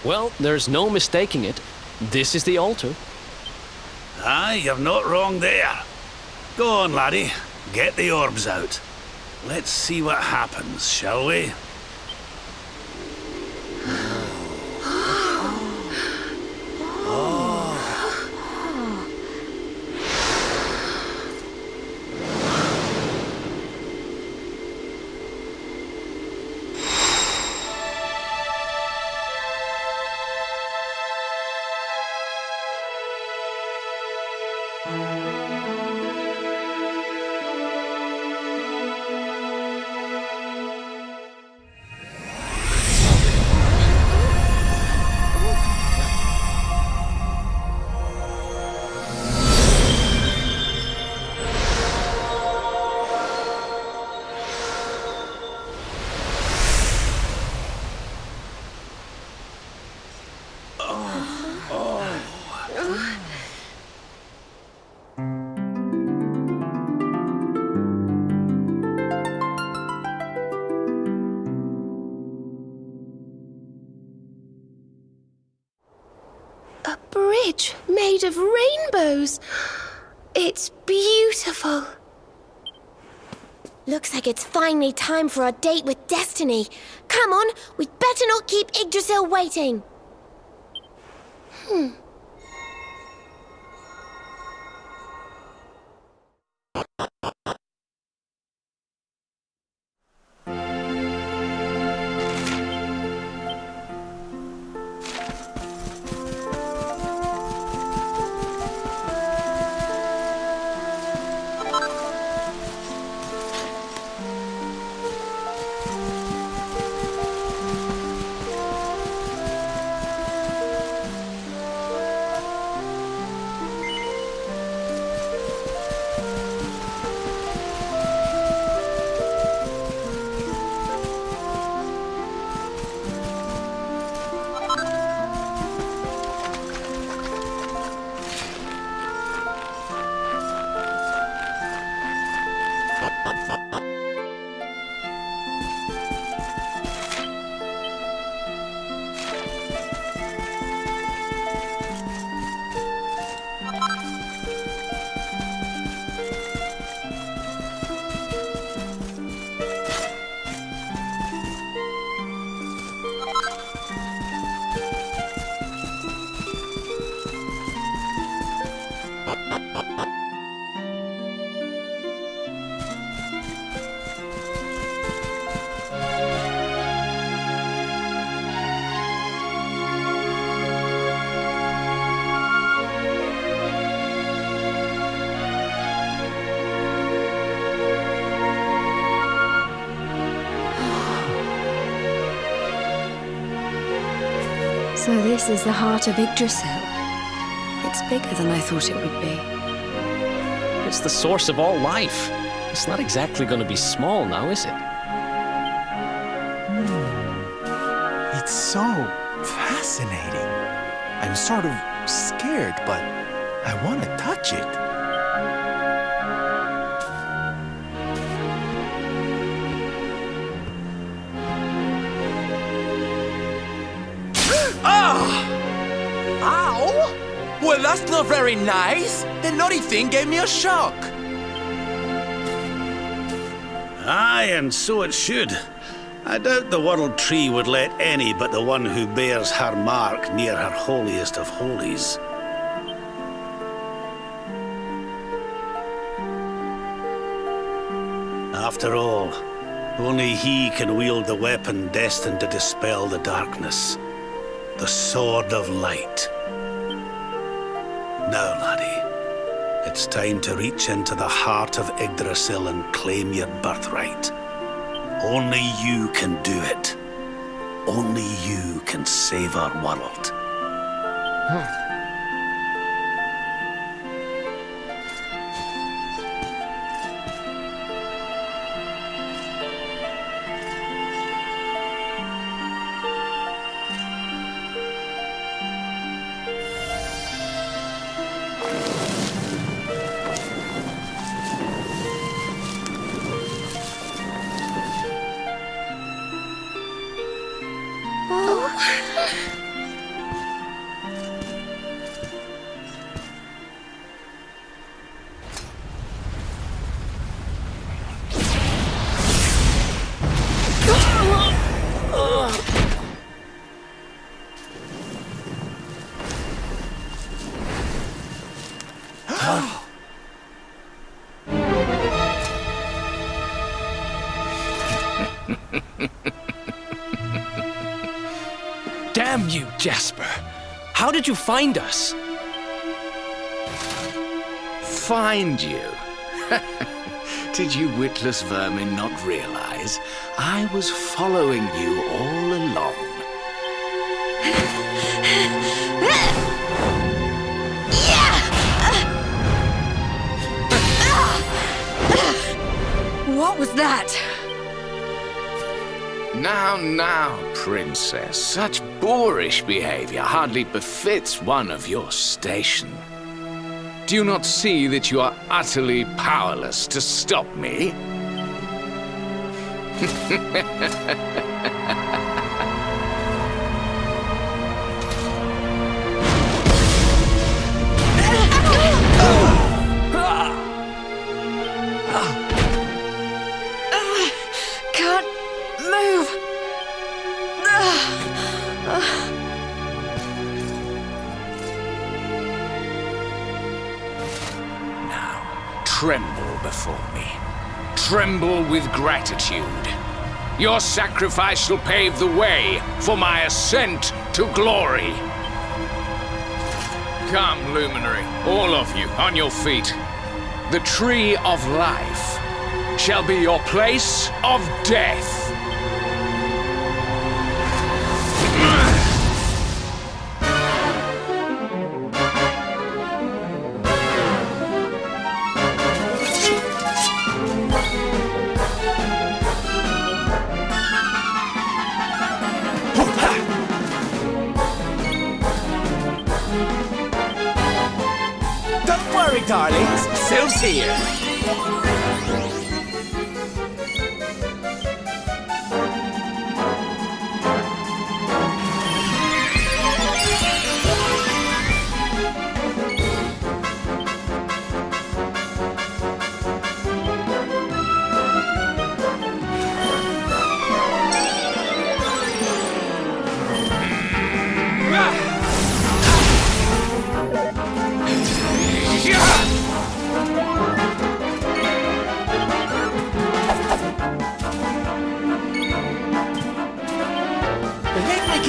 Well, there's no mistaking it. This is the altar. Aye, you're not wrong there. Go on, laddie. Get the orbs out. Let's see what happens, shall we? A bridge made of rainbows. It's beautiful. Looks like it's finally time for our date with Destiny. Come on, we'd better not keep Yggdrasil waiting. So this is the heart of Yggdrasil. It's bigger than I thought it would be. It's the source of all life. It's not exactly going to be small now, is it? It's so fascinating. I'm sort of scared, but I want to touch it. Ow! Well, that's not very nice. The naughty thing gave me a shock. Aye, and so it should. I doubt the World Tree would let any but the one who bears her mark near her holiest of holies. After all, only he can wield the weapon destined to dispel the darkness. The Sword of Light. Now, laddie, it's time to reach into the heart of Yggdrasil and claim your birthright. Only you can do it. Only you can save our world. Damn you, Jasper! How did you find us? Find you? Did you witless vermin not realize I was following you all along? What was that? Now, princess, such boorish behavior hardly befits one of your station. Do you not see that you are utterly powerless to stop me? Can't move. Tremble before me. Tremble with gratitude. Your sacrifice shall pave the way for my ascent to glory. Come, luminary, all of you, on your feet. The tree of life shall be your place of death. Don't worry, darlings. Sylph's here.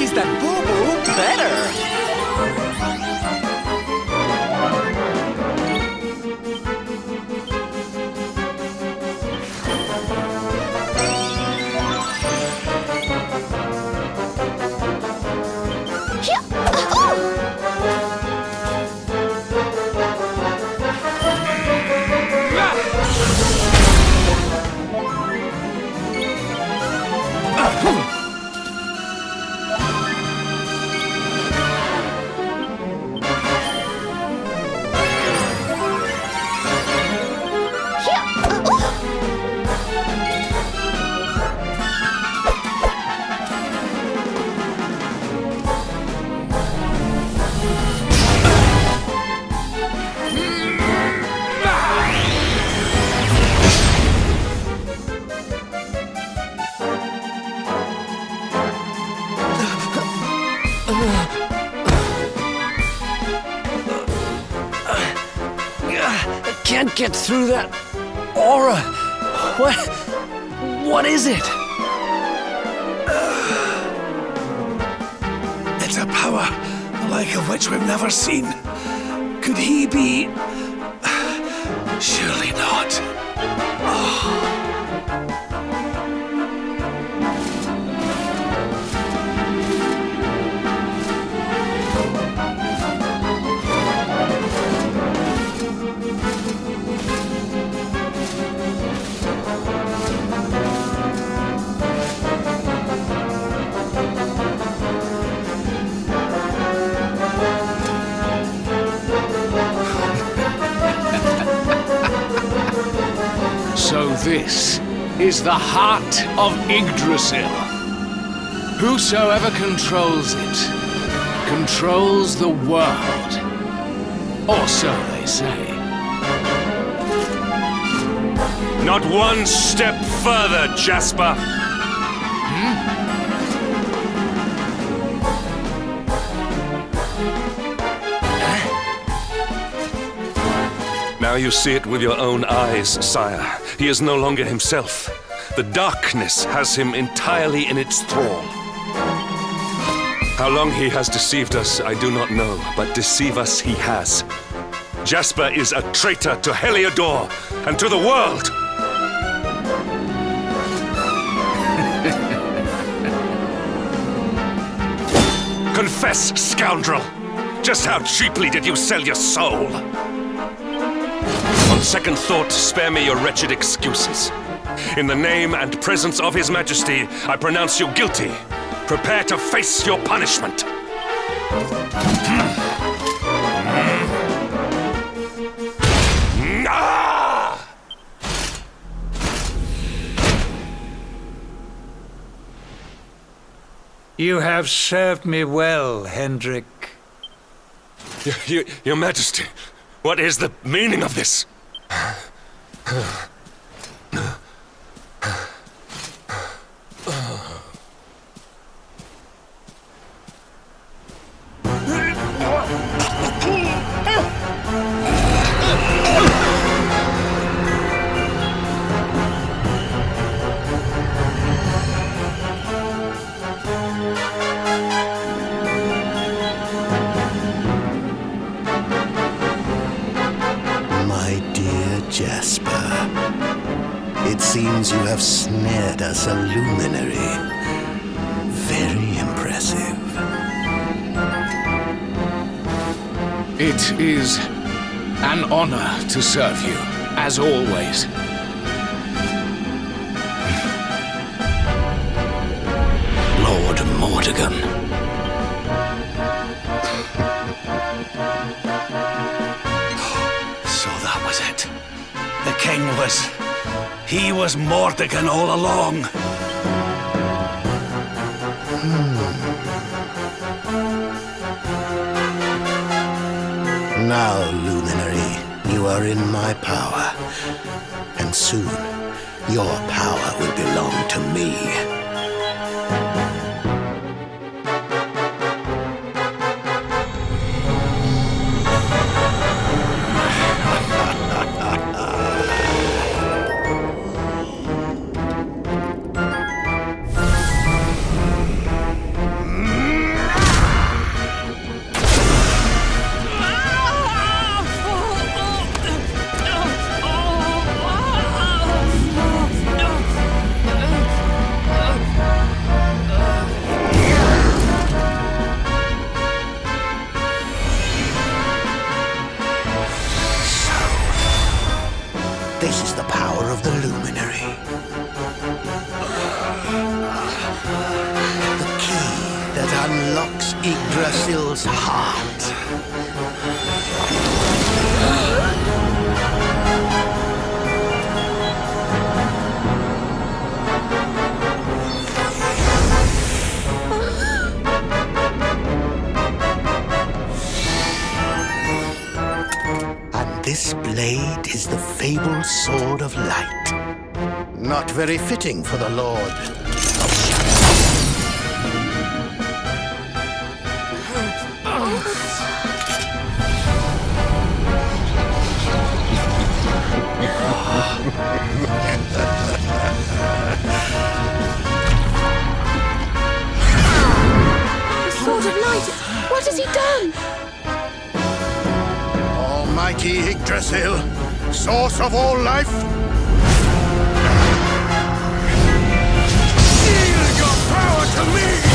Is that boo-boo better? Can't get through that aura. What is it? It's a power the like of which we've never seen. Could he be? Surely not. So this is the heart of Yggdrasil. Whosoever controls it, controls the world. Or so they say. Not one step further, Jasper. Now you see it with your own eyes, sire. He is no longer himself. The darkness has him entirely in its thrall. How long he has deceived us, I do not know, but deceive us he has. Jasper is a traitor to Heliodor and to the world! Confess, scoundrel! Just how cheaply did you sell your soul? On second thought, spare me your wretched excuses. In the name and presence of His Majesty, I pronounce you guilty. Prepare to face your punishment. You have served me well, Hendrik. Your Majesty, what is the meaning of this? Jasper, it seems you have snared us a luminary. Very impressive. It is an honor to serve you, as always. Lord Mordegon. So that was it. The king he was Mordegon all along. Now, Luminary, you are in my power. And soon, your power will belong to me. This is the power of the Luminary. The key that unlocks Yggdrasil's heart. This blade is the fabled sword of light. Not very fitting for the Lord of The sword of light! What has he done? Almighty Yggdrasil, source of all life, yield your power to me!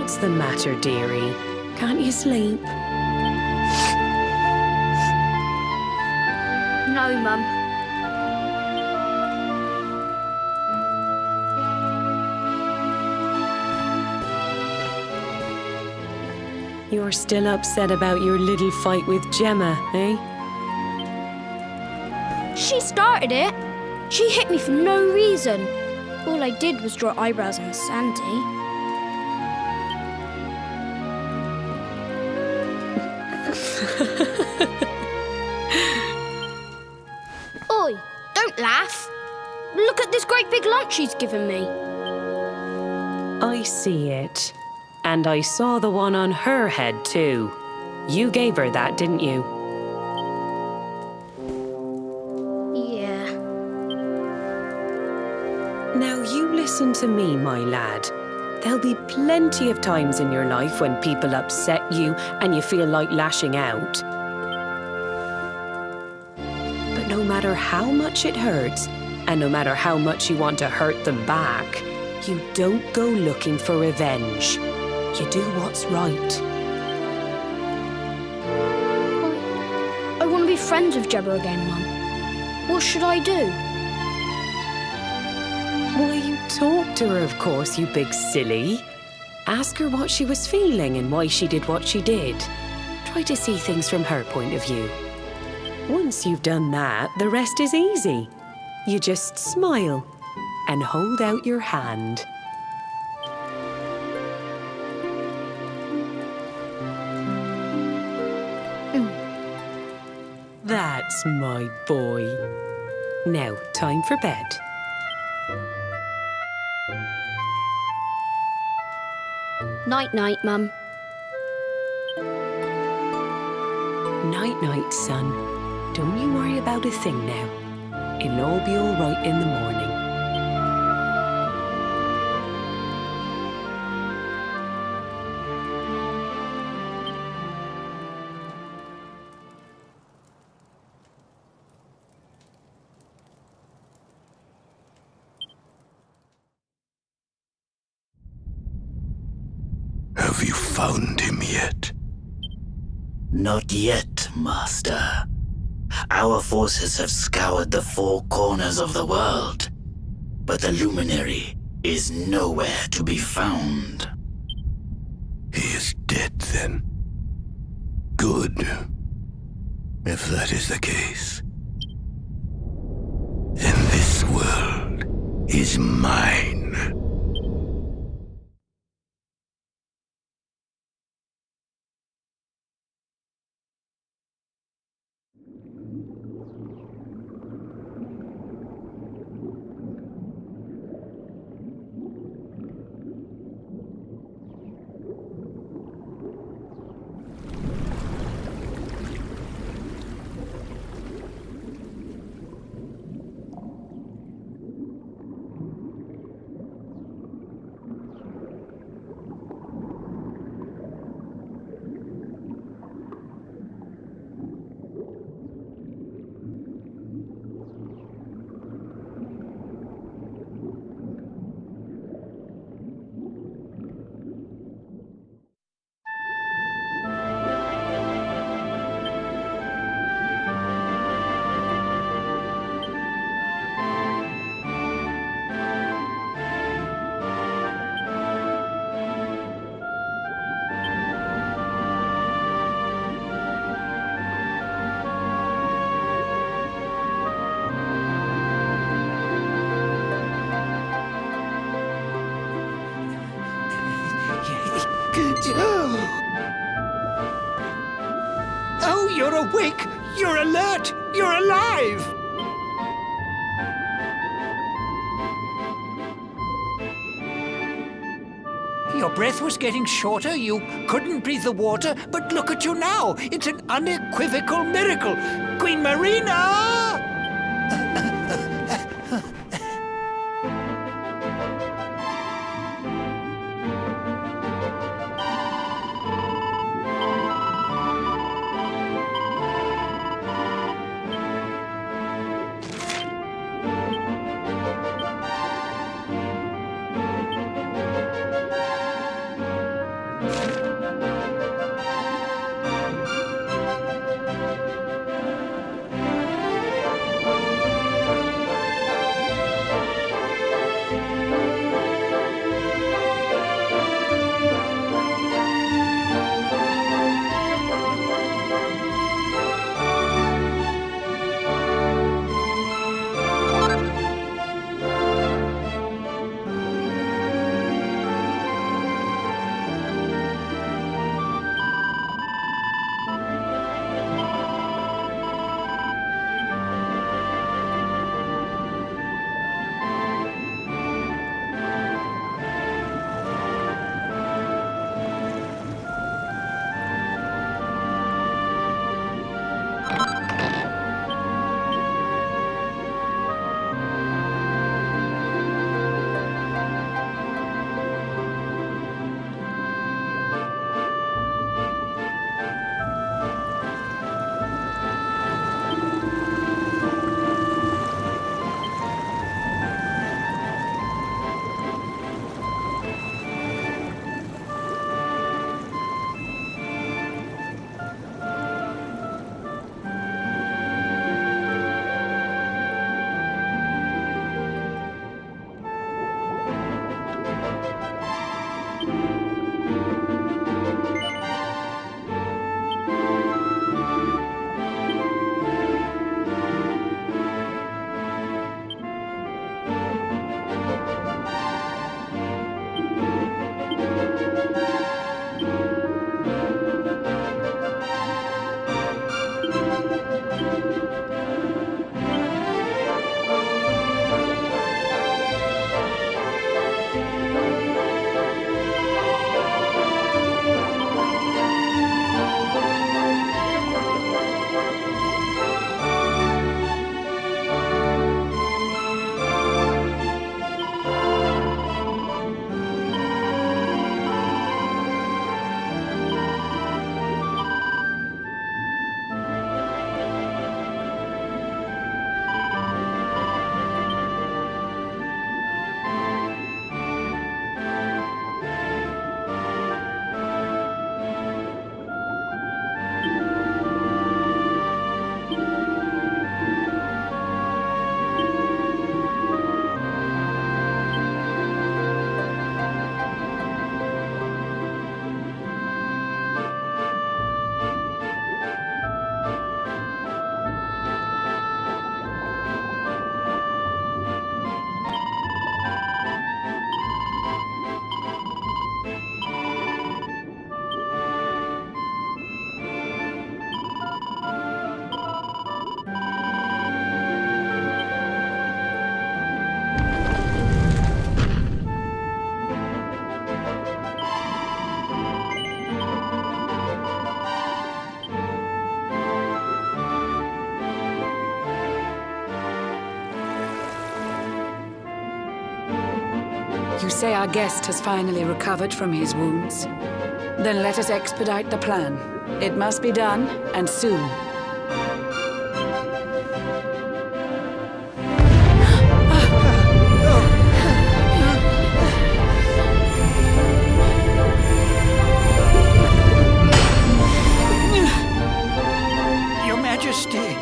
What's the matter, dearie? Can't you sleep? No, Mum. You're still upset about your little fight with Gemma, eh? She started it. She hit me for no reason. All I did was draw eyebrows on Sandy. Oi, don't laugh. Look at this great big lump she's given me. I see it. And I saw the one on her head, too. You gave her that, didn't you? Yeah. Now you listen to me, my lad. There'll be plenty of times in your life when people upset you and you feel like lashing out. But no matter how much it hurts, and no matter how much you want to hurt them back, you don't go looking for revenge. You do what's right. I want to be friends with Gemma again, Mum. What should I do? Why, you talk to her, of course, you big silly. Ask her what she was feeling and why she did what she did. Try to see things from her point of view. Once you've done that, the rest is easy. You just smile and hold out your hand. That's my boy. Now, time for bed. Night-night, Mum. Night-night, son. Don't you worry about a thing now. It'll all be all right in the morning. Have you found him yet? Not yet, Master. Our forces have scoured the four corners of the world, but the luminary is nowhere to be found. He is dead, then. Good. If that is the case, then this world is mine. Oh, you're awake! You're alert! You're alive! Your breath was getting shorter, you couldn't breathe the water, but look at you now! It's an unequivocal miracle! Queen Marina! You say our guest has finally recovered from his wounds? Then let us expedite the plan. It must be done, and soon. Your Majesty.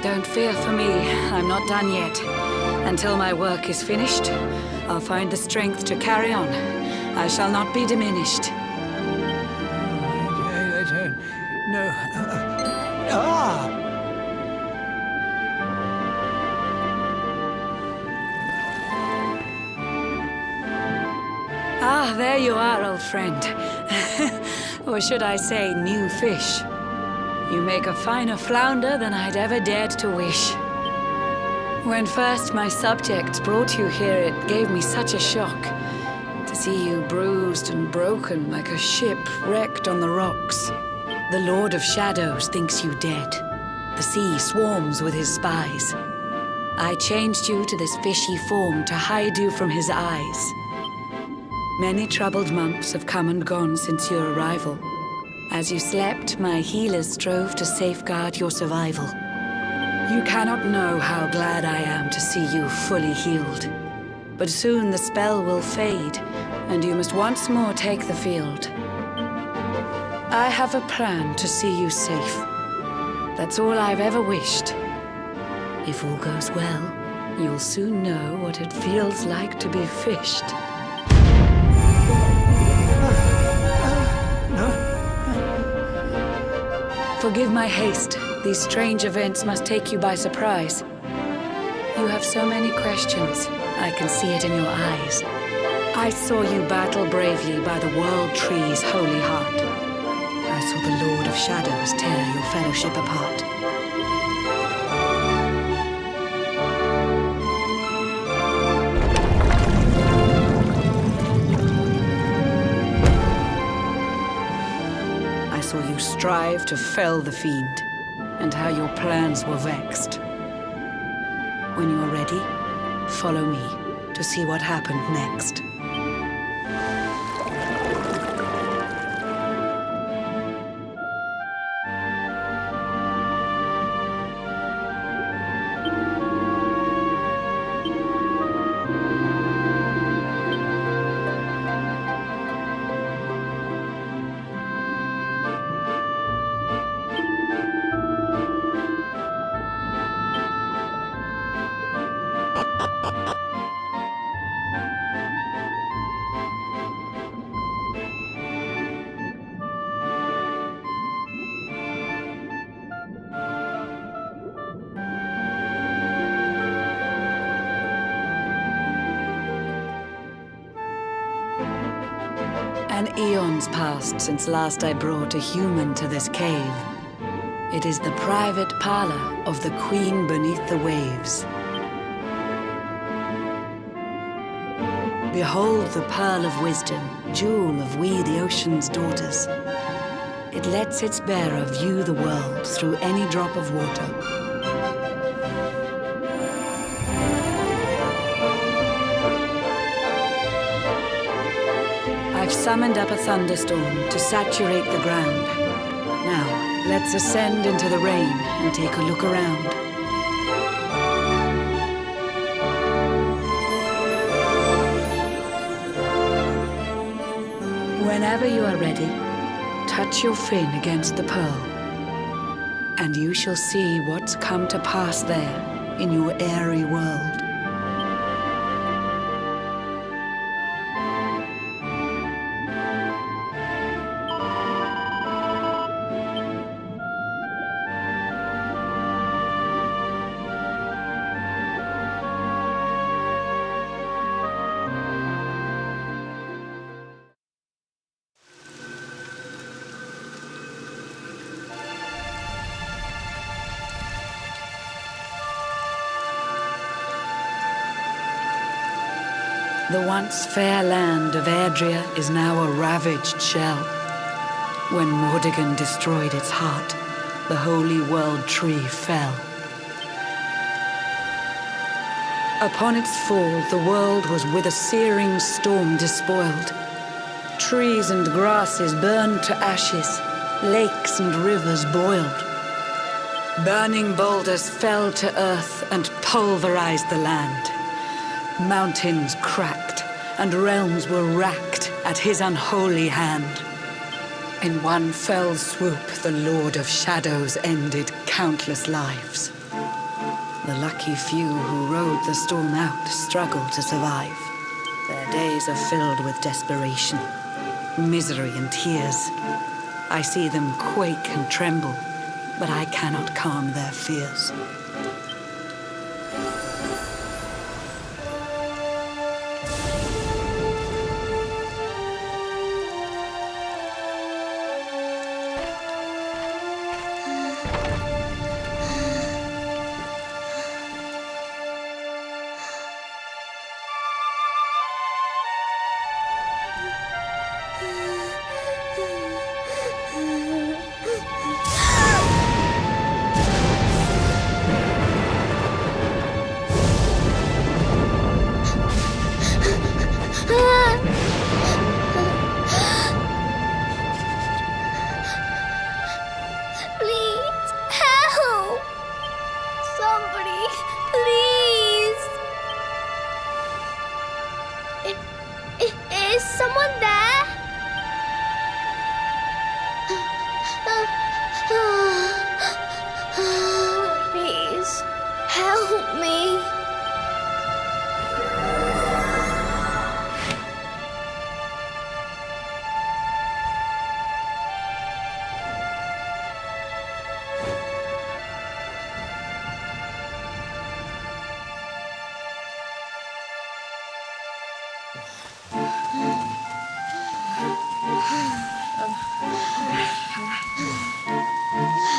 Don't fear for me. I'm not done yet. Until my work is finished, I'll find the strength to carry on. I shall not be diminished. No. Ah, there you are, old friend. Or should I say, new fish. You make a finer flounder than I'd ever dared to wish. When first my subjects brought you here, it gave me such a shock to see you bruised and broken like a ship wrecked on the rocks. The Lord of Shadows thinks you dead. The sea swarms with his spies. I changed you to this fishy form to hide you from his eyes. Many troubled months have come and gone since your arrival. As you slept, my healers strove to safeguard your survival. You cannot know how glad I am to see you fully healed. But soon the spell will fade, and you must once more take the field. I have a plan to see you safe. That's all I've ever wished. If all goes well, you'll soon know what it feels like to be fished. Forgive my haste. These strange events must take you by surprise. You have so many questions. I can see it in your eyes. I saw you battle bravely by the World Tree's holy heart. I saw the Lord of Shadows tear your fellowship apart. I saw you strive to fell the fiend, and how your plans were vexed. When you are ready, follow me to see what happened next. An eon's passed since last I brought a human to this cave. It is the private parlor of the Queen beneath the waves. Behold the pearl of wisdom, jewel of we the ocean's daughters. It lets its bearer view the world through any drop of water. I've summoned up a thunderstorm to saturate the ground. Now, let's ascend into the rain and take a look around. Whenever you are ready, touch your fin against the pearl, and you shall see what's come to pass there in your airy world. The once fair land of Adria is now a ravaged shell. When Mordegon destroyed its heart, the holy world tree fell. Upon its fall, the world was with a searing storm despoiled. Trees and grasses burned to ashes, lakes and rivers boiled. Burning boulders fell to earth and pulverized the land. Mountains cracked, and realms were racked at his unholy hand. In one fell swoop, the Lord of Shadows ended countless lives. The lucky few who rode the storm out struggled to survive. Their days are filled with desperation, misery and tears. I see them quake and tremble, but I cannot calm their fears. Please, help! Somebody, please! Is someone there? Please, help me.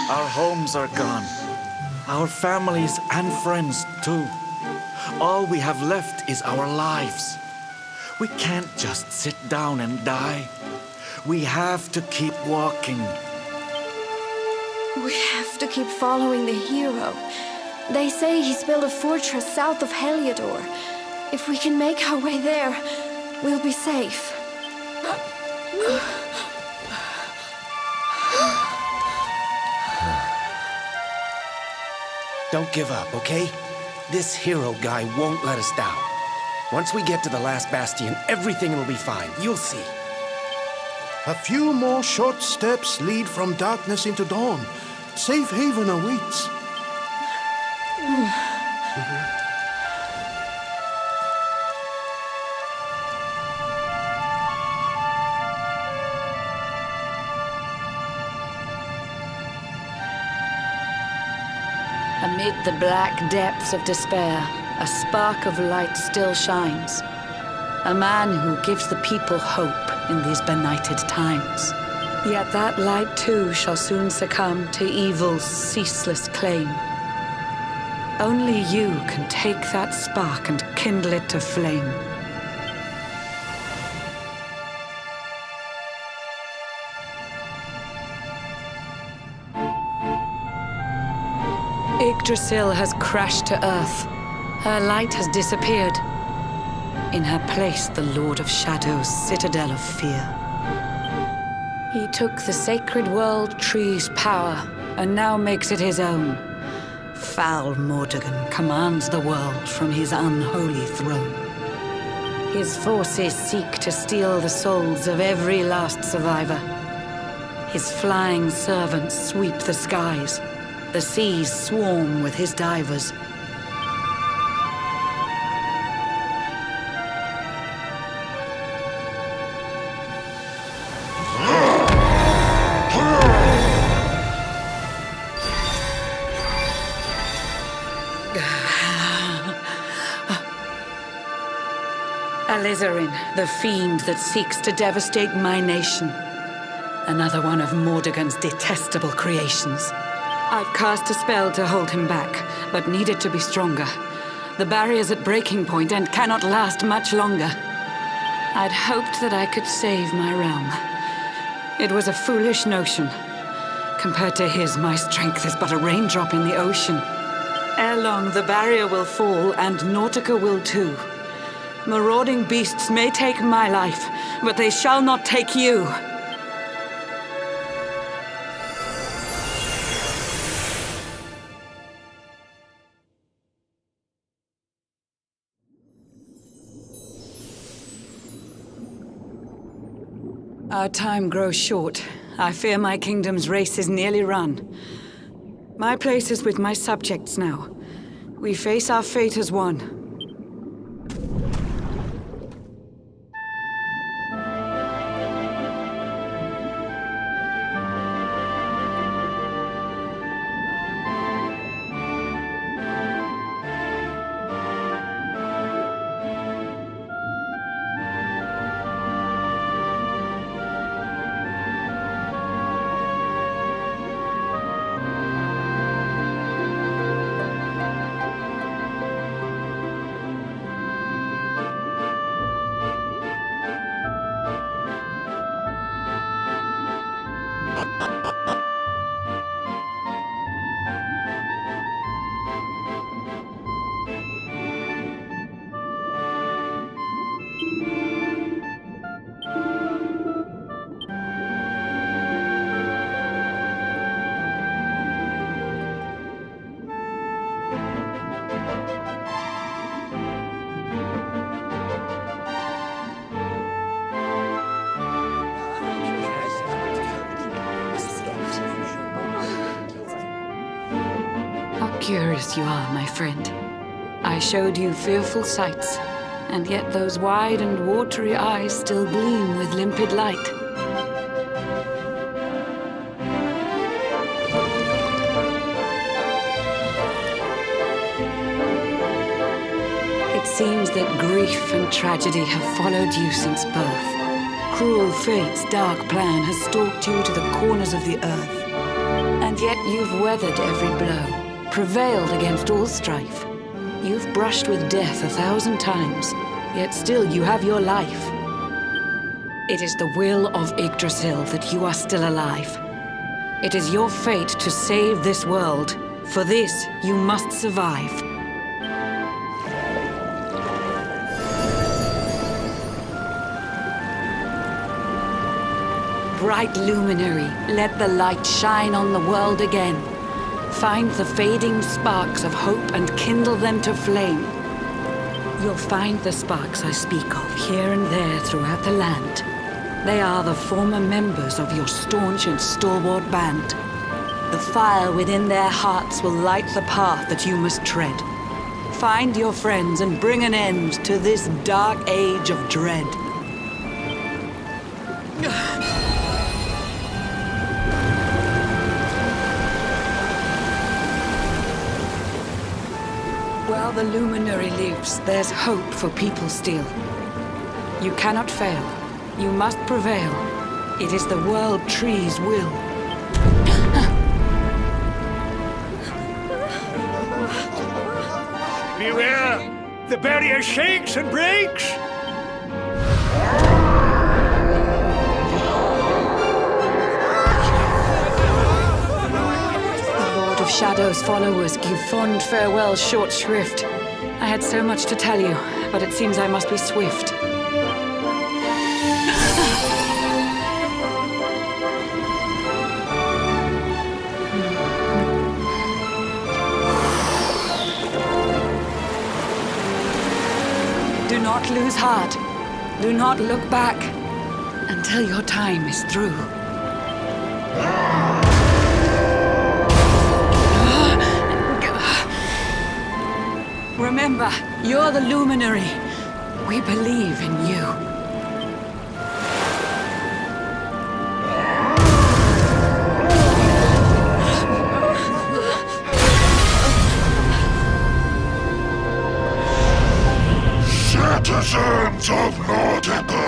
Our homes are gone. Our families and friends too. All we have left is our lives. We can't just sit down and die. We have to keep walking. We have to keep following the hero. They say he's built a fortress south of Heliodor. If we can make our way there, we'll be safe. Don't give up, okay? This hero guy won't let us down. Once we get to the last bastion, everything will be fine. You'll see. A few more short steps lead from darkness into dawn. Safe haven awaits. Amid the black depths of despair, a spark of light still shines. A man who gives the people hope in these benighted times. Yet that light too shall soon succumb to evil's ceaseless claim. Only you can take that spark and kindle it to flame. Yggdrasil has crashed to earth. Her light has disappeared. In her place, the Lord of Shadows' citadel of fear. He took the sacred world tree's power and now makes it his own. Foul Mordegon commands the world from his unholy throne. His forces seek to steal the souls of every last survivor. His flying servants sweep the skies. The seas swarm with his divers. Alizarin, the fiend that seeks to devastate my nation. Another one of Mordegon's detestable creations. I've cast a spell to hold him back, but need it to be stronger. The barrier's at breaking point and cannot last much longer. I'd hoped that I could save my realm. It was a foolish notion. Compared to his, my strength is but a raindrop in the ocean. Ere long, the barrier will fall, and Nautica will too. Marauding beasts may take my life, but they shall not take you. Our time grows short. I fear my kingdom's race is nearly run. My place is with my subjects now. We face our fate as one. Curious you are, my friend. I showed you fearful sights, and yet those wide and watery eyes still gleam with limpid light. It seems that grief and tragedy have followed you since birth. Cruel fate's dark plan has stalked you to the corners of the earth. And yet you've weathered every blow, prevailed against all strife. You've brushed with death 1,000 times, yet still you have your life. It is the will of Yggdrasil that you are still alive. It is your fate to save this world. For this, you must survive. Bright luminary, let the light shine on the world again. Find the fading sparks of hope and kindle them to flame. You'll find the sparks I speak of here and there throughout the land. They are the former members of your staunch and stalwart band. The fire within their hearts will light the path that you must tread. Find your friends and bring an end to this dark age of dread. While the luminary lives, there's hope for people still. You cannot fail. You must prevail. It is the world tree's will. Beware! The barrier shakes and breaks! Of Shadow's followers give fond farewell short shrift. I had so much to tell you, but it seems I must be swift. Do not lose heart. Do not look back until your time is through. Remember, you're the luminary. We believe in you. Citizens of Nautica,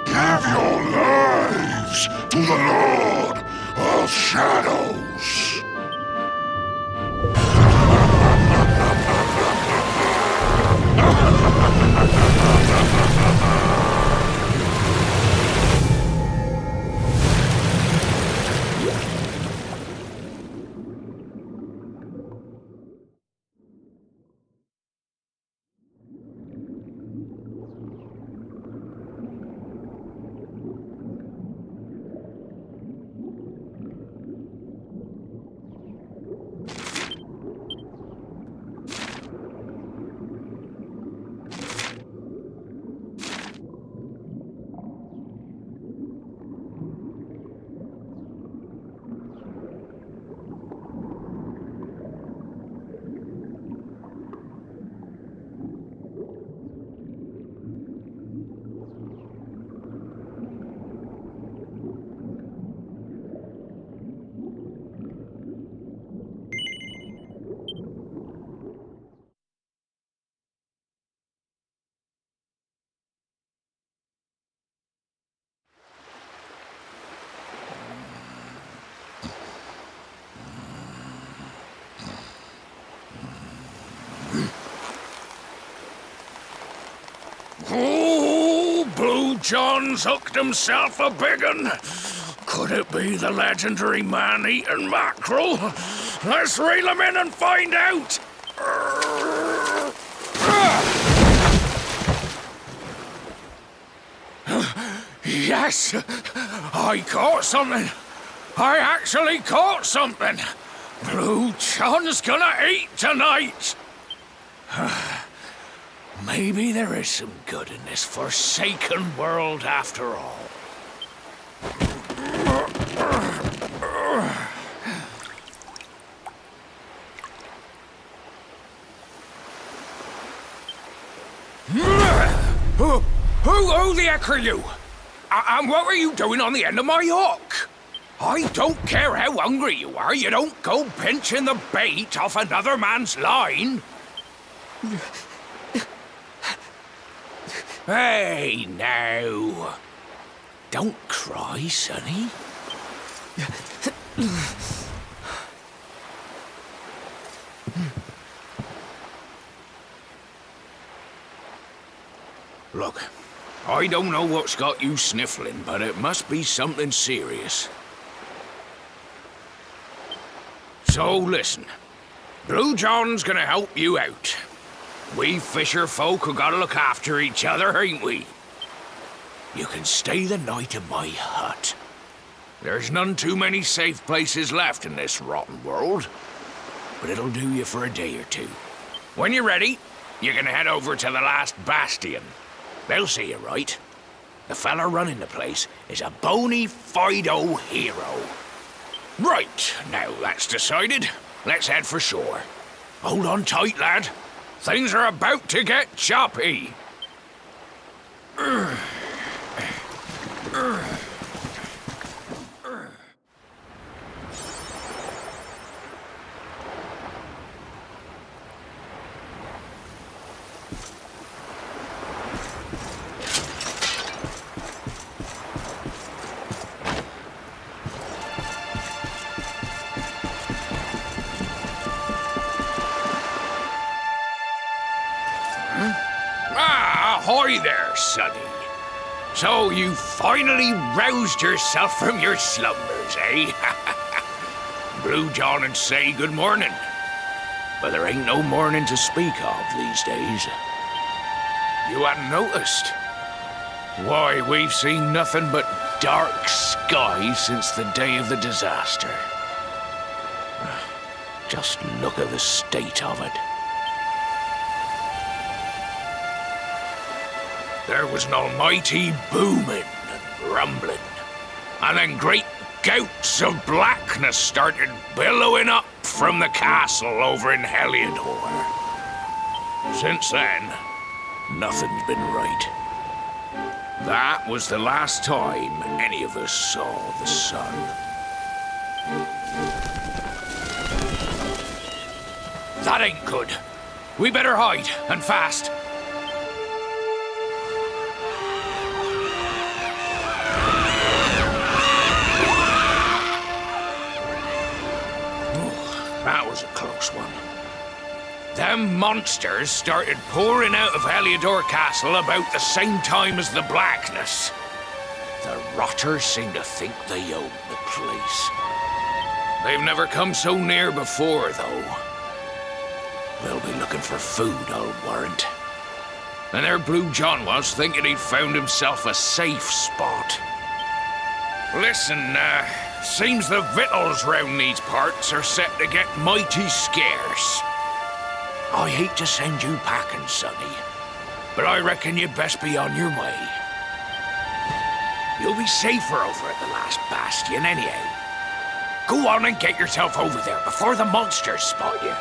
give your lives to the Lord of Shadows. John's hooked himself a big un. Could it be the legendary man-eating mackerel? Let's reel him in and find out. Yes, I caught something. I actually caught something. Blue John's gonna eat tonight. Maybe there is some good in this forsaken world after all. Who the heck are you? And what were you doing on the end of my hook? I don't care how hungry you are, you don't go pinching the bait off another man's line. Hey, now. Don't cry, sonny. Look, I don't know what's got you sniffling, but it must be something serious. So listen, Blue John's gonna help you out. We fisher folk have gotta look after each other, ain't we? You can stay the night in my hut. There's none too many safe places left in this rotten world, but it'll do you for a day or two. When you're ready, you can head over to the last bastion. They'll see you right. The fella running the place is a bona fide hero. Right, now that's decided, let's head for shore. Hold on tight, lad. Things are about to get choppy. Ahoy there, sonny. So you finally roused yourself from your slumbers, eh? Blue John and say good morning. But there ain't no morning to speak of these days. You hadn't noticed? Why, we've seen nothing but dark skies since the day of the disaster. Just look at the state of it. There was an almighty booming and rumbling, and then great gouts of blackness started billowing up from the castle over in Heliodor. Since then, nothing's been right. That was the last time any of us saw the sun. That ain't good. We better hide, and fast. That was a close one. Them monsters started pouring out of Heliodor Castle about the same time as the blackness. The rotters seem to think they own the place. They've never come so near before, though. They'll be looking for food, I'll warrant. And there Blue John was, thinking he'd found himself a safe spot. Listen, seems the victuals round these parts are set to get mighty scarce. I hate to send you packing, sonny, but I reckon you'd best be on your way. You'll be safer over at the last bastion anyhow. Go on and get yourself over there before the monsters spot you.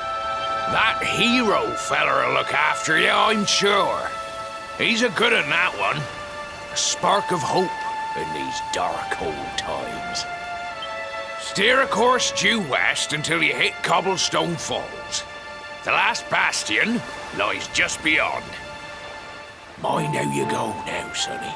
That hero feller'll look after you, I'm sure. He's a good un, that one. A spark of hope in these dark old times. Steer a course due west until you hit Cobblestone Falls. The last bastion lies just beyond. Mind how you go now, sonny.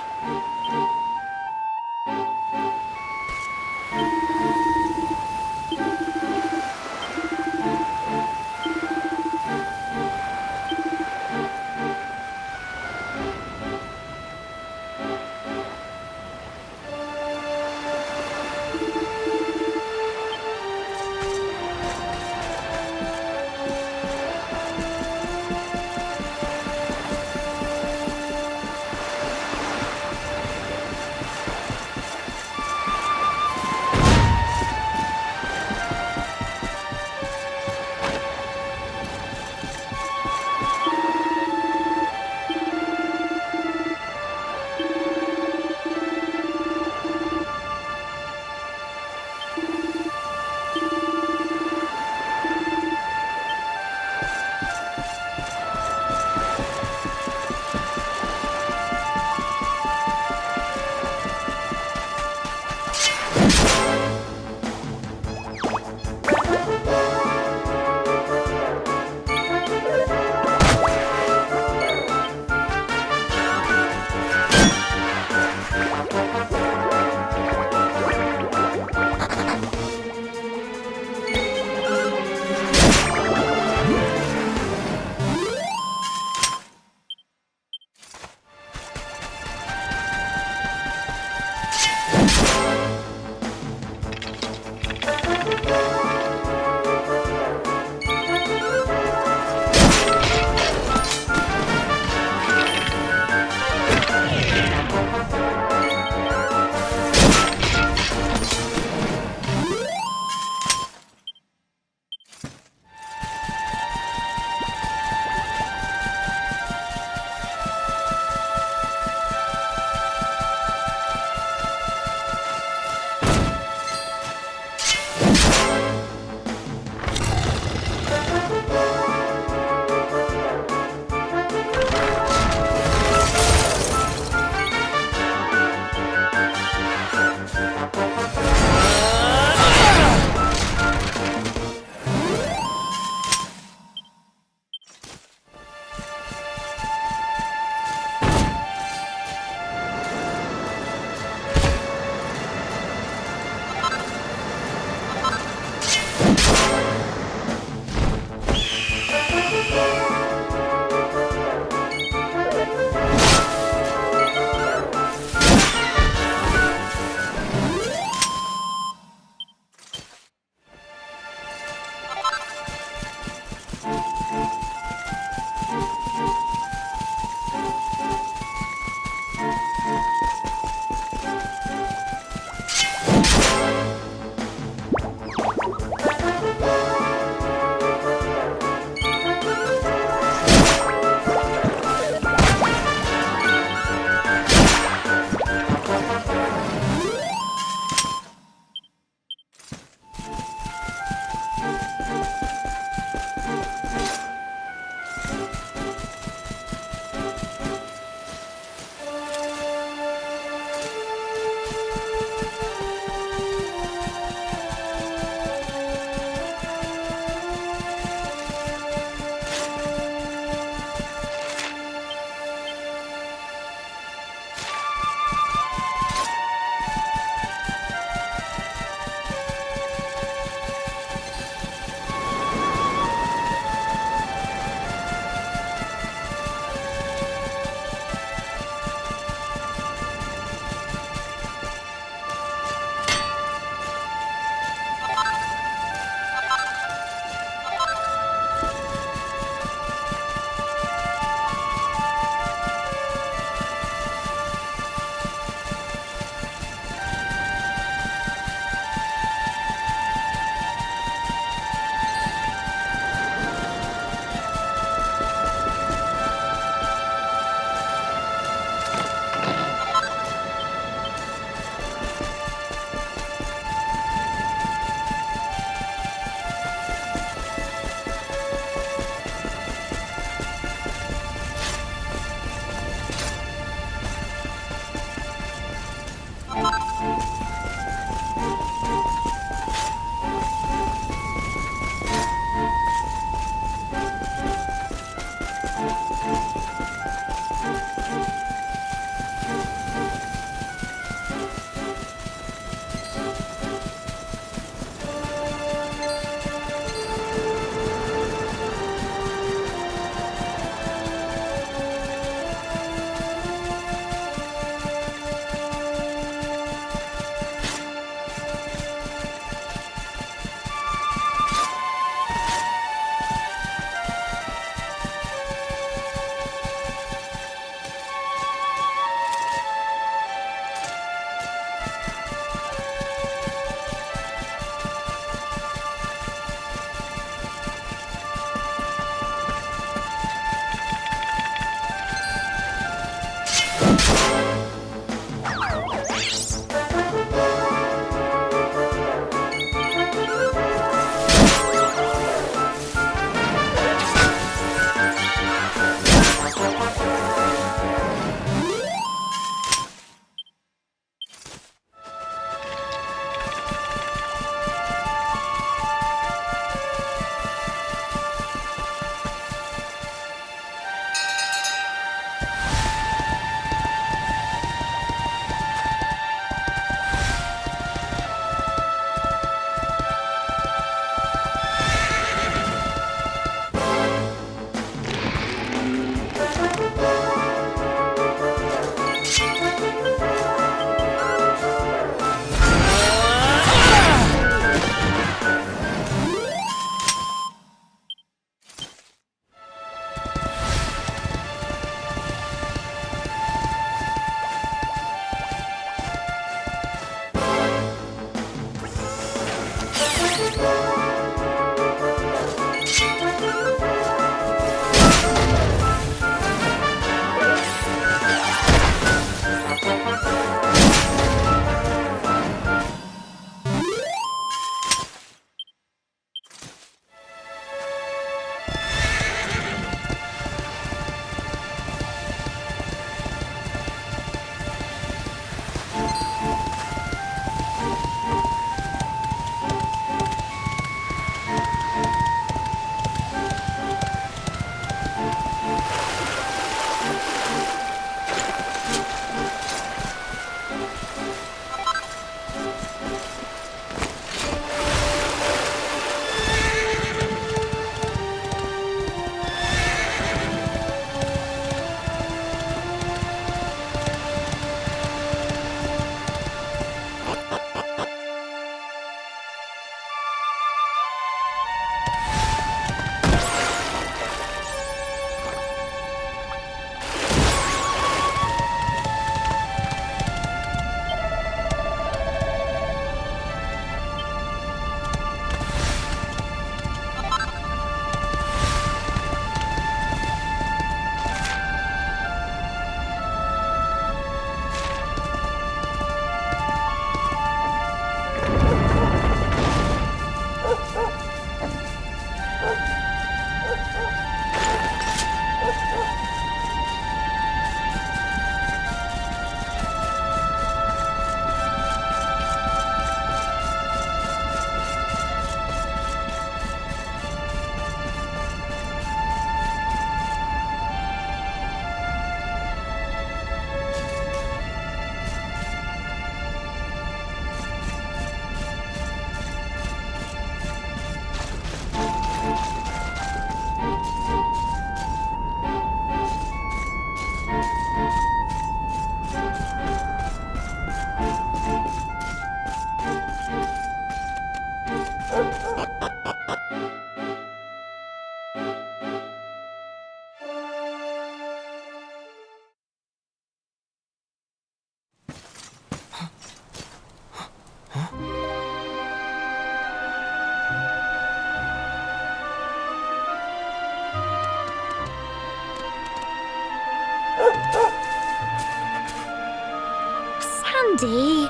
Sandy,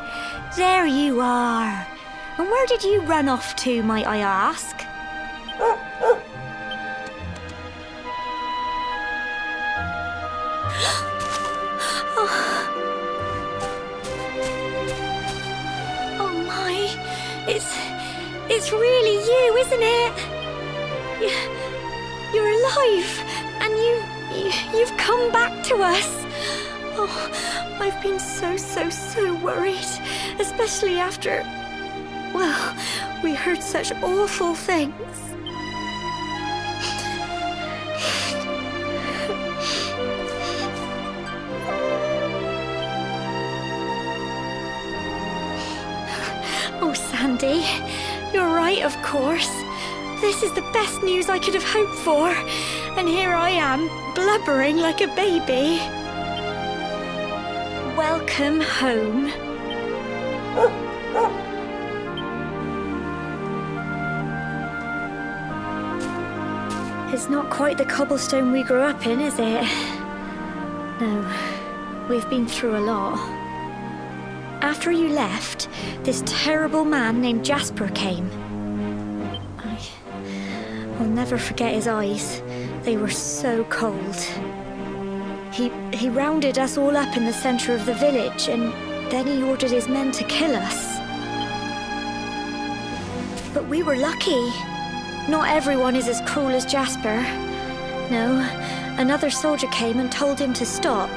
there you are. And where did you run off to, might I ask? Oh my, it's really you, isn't it? You're alive, and you've come back to us. Oh, I've been so worried, especially after, well, we heard such awful things. Oh, Sandy, you're right, of course. This is the best news I could have hoped for. And here I am, blubbering like a baby. Welcome home. It's not quite the cobblestone we grew up in, is it? No, we've been through a lot. After you left, this terrible man named Jasper came. I'll never forget his eyes. They were so cold. He rounded us all up in the center of the village, and then he ordered his men to kill us. But we were lucky. Not everyone is as cruel as Jasper. No, another soldier came and told him to stop.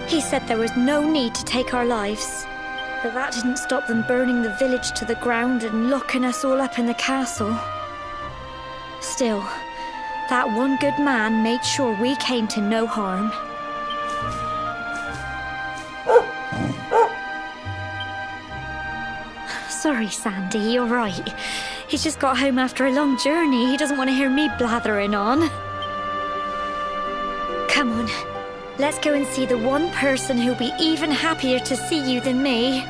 He said there was no need to take our lives. But that didn't stop them burning the village to the ground and locking us all up in the castle. Still, that one good man made sure we came to no harm. Sorry, Sandy, you're right. He's just got home after a long journey. He doesn't want to hear me blathering on. Come on, let's go and see the one person who'll be even happier to see you than me.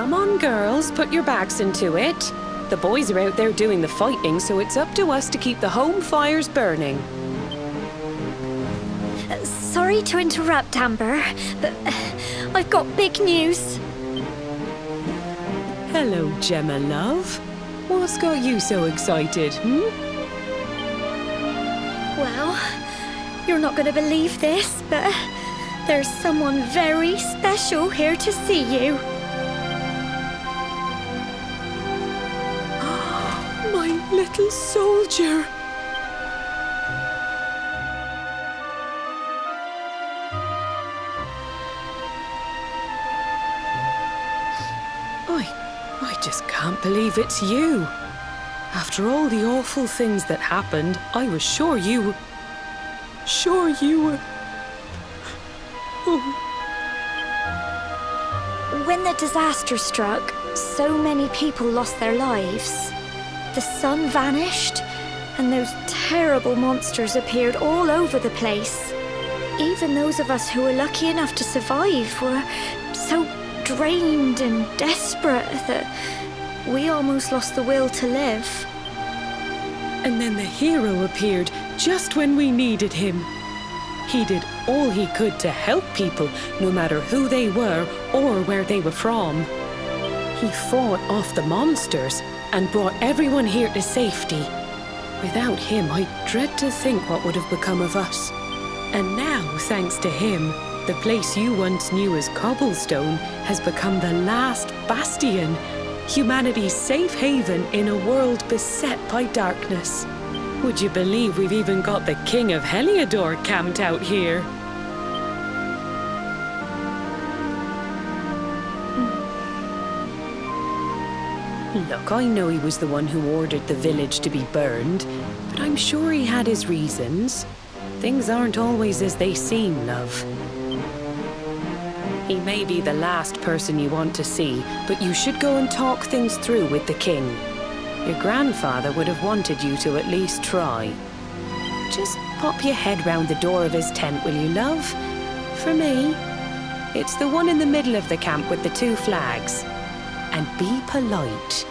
Come on, girls, put your backs into it. The boys are out there doing the fighting, so it's up to us to keep the home fires burning. Sorry to interrupt, Amber, but I've got big news. Hello, Gemma, love. What's got you so excited, Well, you're not going to believe this, but there's someone very special here to see you. My little soldier. I just can't believe it's you. After all the awful things that happened, I was sure you were... Oh. When the disaster struck, so many people lost their lives. The sun vanished, and those terrible monsters appeared all over the place. Even those of us who were lucky enough to survive were so drained and desperate that we almost lost the will to live. And then the hero appeared just when we needed him. He did all he could to help people, no matter who they were or where they were from. He fought off the monsters and brought everyone here to safety. Without him, I dread to think what would have become of us. And now, thanks to him, the place you once knew as Cobblestone has become the last bastion, humanity's safe haven in a world beset by darkness. Would you believe we've even got the King of Heliodor camped out here? Look, I know he was the one who ordered the village to be burned, but I'm sure he had his reasons. Things aren't always as they seem, love. He may be the last person you want to see, but you should go and talk things through with the king. Your grandfather would have wanted you to at least try. Just pop your head round the door of his tent, will you, love? For me, it's the one in the middle of the camp with the 2 flags. And be polite.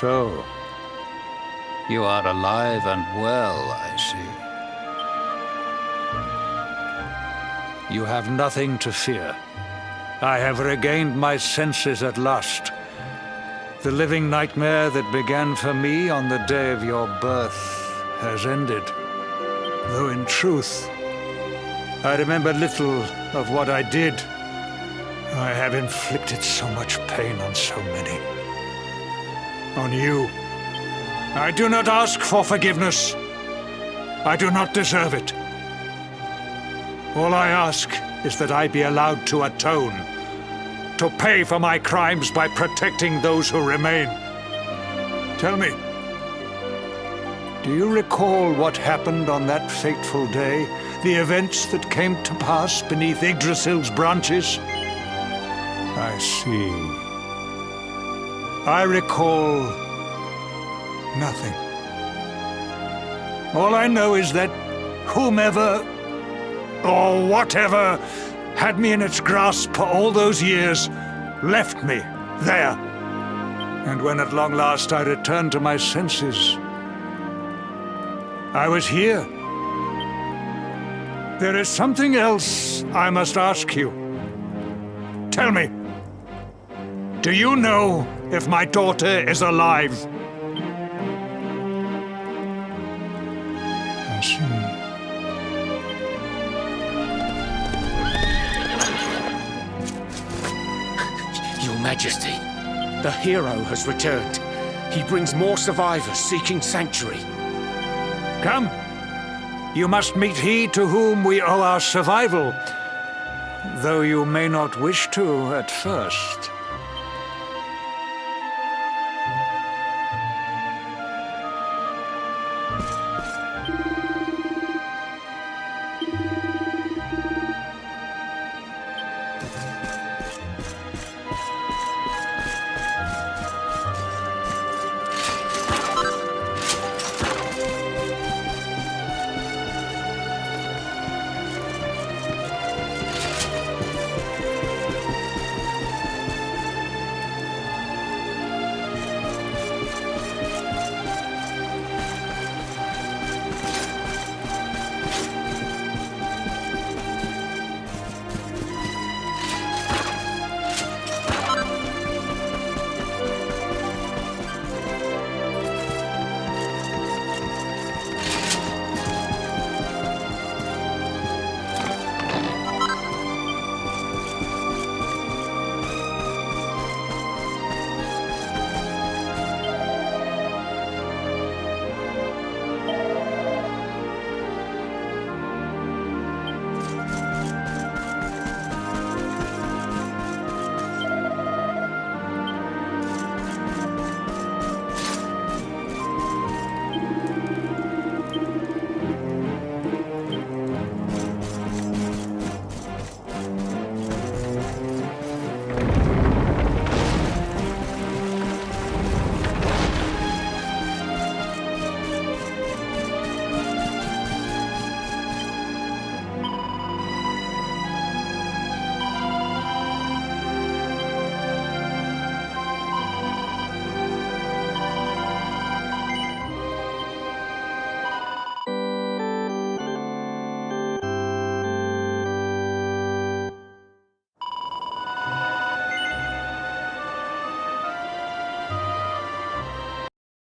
So, you are alive and well, I see. You have nothing to fear. I have regained my senses at last. The living nightmare that began for me on the day of your birth has ended. Though in truth, I remember little of what I did. I have inflicted so much pain on so many. On you. I do not ask for forgiveness. I do not deserve it. All I ask is that I be allowed to atone, to pay for my crimes by protecting those who remain. Tell me, do you recall what happened on that fateful day? The events that came to pass beneath Yggdrasil's branches? I see. I recall nothing. All I know is that whomever or whatever had me in its grasp for all those years left me there. And when at long last I returned to my senses, I was here. There is something else I must ask you. Tell me, do you know if my daughter is alive? I see. Your Majesty, the hero has returned. He brings more survivors seeking sanctuary. Come. You must meet he to whom we owe our survival, though you may not wish to at first.